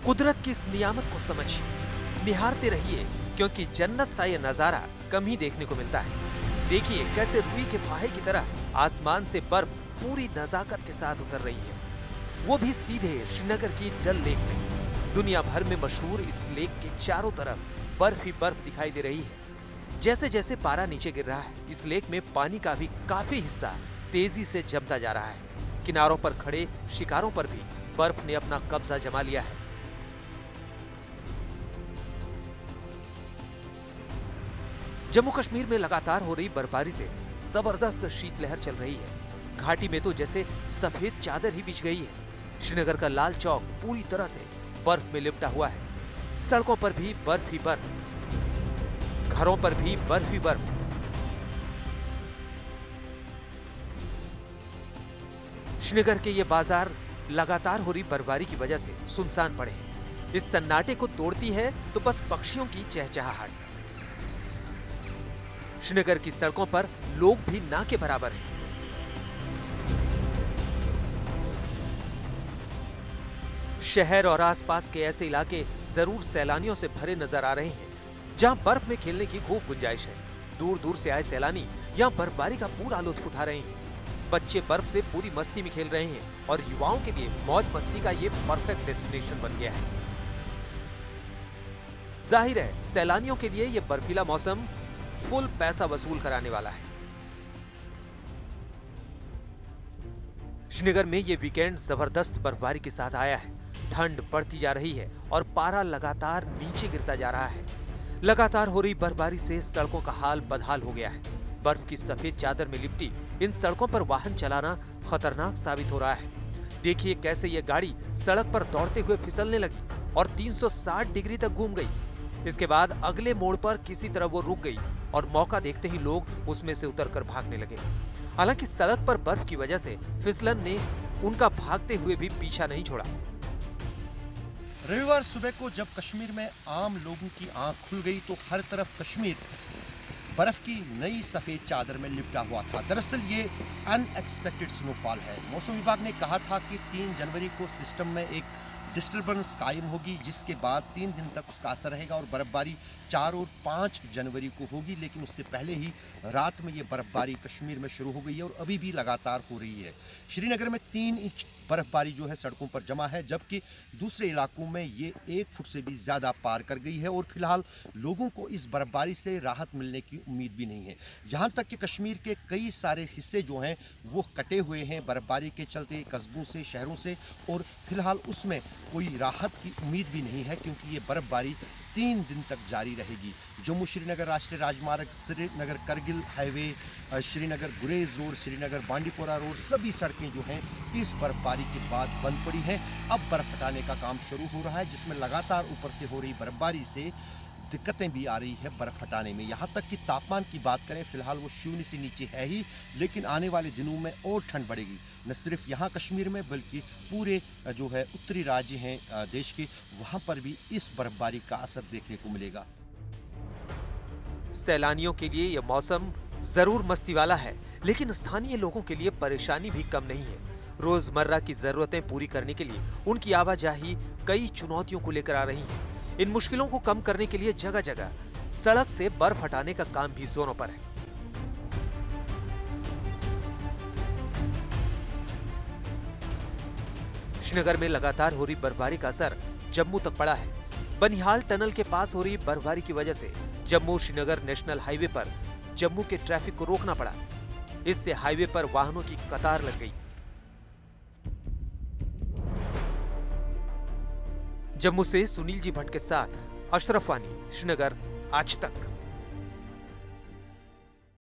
कुदरत की इस नियामत को समझिए, निहारते रहिए, क्योंकि जन्नत सा ये नजारा कम ही देखने को मिलता है। देखिए कैसे रुई के फाहे की तरह आसमान से बर्फ पूरी नजाकत के साथ उतर रही है, वो भी सीधे श्रीनगर की डल लेक में। दुनिया भर में मशहूर इस लेक के चारों तरफ बर्फ ही बर्फ दिखाई दे रही है। जैसे जैसे पारा नीचे गिर रहा है, इस लेक में पानी का भी काफी हिस्सा तेजी से जमता जा रहा है। किनारों पर खड़े शिकारों पर भी बर्फ ने अपना कब्जा जमा लिया है। जम्मू कश्मीर में लगातार हो रही बर्फबारी से जबरदस्त शीतलहर चल रही है। घाटी में तो जैसे सफेद चादर ही बिछ गई है। श्रीनगर का लाल चौक पूरी तरह से बर्फ में लिपटा हुआ है। सड़कों पर भी बर्फ ही बर्फ, घरों पर भी बर्फ ही बर्फ। श्रीनगर के ये बाजार लगातार हो रही बर्फबारी की वजह से सुनसान पड़े हैं। इस सन्नाटे को तोड़ती है तो बस पक्षियों की चहचहाहट। श्रीनगर की सड़कों पर लोग भी ना के बराबर हैं। शहर और आसपास के ऐसे इलाके जरूर सैलानियों से भरे नजर आ रहे हैं, जहां बर्फ में खेलने की खूब गुंजाइश है। दूर दूर से आए सैलानी यहां बर्फबारी का पूरा लुत्फ उठा रहे हैं। बच्चे बर्फ से पूरी मस्ती में खेल रहे हैं और युवाओं के लिए मौज मस्ती का ये परफेक्ट डेस्टिनेशन बन गया है। जाहिर है सैलानियों के लिए ये बर्फीला मौसम फुल पैसा वसूल कराने वाला है। श्रीनगर में ये वीकेंड जबरदस्त बर्फबारी के साथ आया है। ठंड बढ़ती जा रही है और पारा लगातार नीचे गिरता जा रहा है। लगातार हो रही बर्फबारी से सड़कों का हाल बदहाल हो गया है। बर्फ की सफेद चादर में लिपटी इन सड़कों पर वाहन चलाना खतरनाक साबित हो रहा है। देखिए कैसे ये गाड़ी सड़क पर दौड़ते हुए फिसलने लगी और 360 डिग्री तक घूम गई। इसके बाद अगले मोड़ पर किसी तरह वो रुक गई और मौका देखते ही लोग उसमें से उतरकर भागने लगे। हालांकि सड़क पर बर्फ की वजह से फिसलन ने उनका भागते हुए भी पीछा नहीं छोड़ा। रविवार सुबह को जब कश्मीर में आम लोगों की आंख खुल गई तो हर तरफ कश्मीर बर्फ की नई सफेद चादर में लिपटा हुआ था। दरअसल ये अनएक्सपेक्टेड स्नोफॉल है। मौसम विभाग ने कहा था कि 3 जनवरी को सिस्टम में एक डिस्टर्बेंस कायम होगी, जिसके बाद 3 दिन तक उसका असर रहेगा और बर्फबारी 4 और 5 जनवरी को होगी। लेकिन उससे पहले ही रात में ये बर्फबारी कश्मीर में शुरू हो गई है और अभी भी लगातार हो रही है। श्रीनगर में 3 इंच बर्फबारी जो है सड़कों पर जमा है, जबकि दूसरे इलाकों में ये 1 फुट से भी ज़्यादा पार कर गई है और फिलहाल लोगों को इस बर्फबारी से राहत मिलने की उम्मीद भी नहीं है। यहाँ तक कि कश्मीर के कई सारे हिस्से जो हैं वो कटे हुए हैं बर्फबारी के चलते, कस्बों से, शहरों से, और फिलहाल उसमें कोई राहत की उम्मीद भी नहीं है क्योंकि ये बर्फबारी 3 दिन तक जारी रहेगी। जम्मू श्रीनगर राष्ट्रीय राजमार्ग, श्रीनगर करगिल हाईवे, श्रीनगर गुरेज रोड, श्रीनगर बांडीपोरा रोड, सभी सड़कें जो हैं इस बर्फबारी के बाद बंद पड़ी हैं। अब बर्फ हटाने का काम शुरू हो रहा है, जिसमें लगातार ऊपर से हो रही बर्फबारी से दिक्कतें भी आ रही है बर्फ हटाने में। यहाँ तक कि तापमान की बात करें फिलहाल वो शून्य से नीचे है ही, लेकिन आने वाले दिनों में और ठंड बढ़ेगी। न सिर्फ यहाँ कश्मीर में बल्कि पूरे जो है उत्तरी राज्य हैं देश के, वहाँ पर भी इस बर्फबारी का असर देखने को मिलेगा। सैलानियों के लिए यह मौसम जरूर मस्ती वाला है, लेकिन स्थानीय लोगों के लिए परेशानी भी कम नहीं है। रोजमर्रा की जरूरतें पूरी करने के लिए उनकी आवाजाही कई चुनौतियों को लेकर आ रही है। इन मुश्किलों को कम करने के लिए जगह जगह सड़क से बर्फ हटाने का काम भी जोरों पर है। श्रीनगर में लगातार हो रही बर्फबारी का असर जम्मू तक पड़ा है। बनिहाल टनल के पास हो रही बर्फबारी की वजह से जम्मू श्रीनगर नेशनल हाईवे पर जम्मू के ट्रैफिक को रोकना पड़ा। इससे हाईवे पर वाहनों की कतार लग गई। जम्मू से सुनील जी भट्ट के साथ अशरफ वानी, श्रीनगर, आज तक।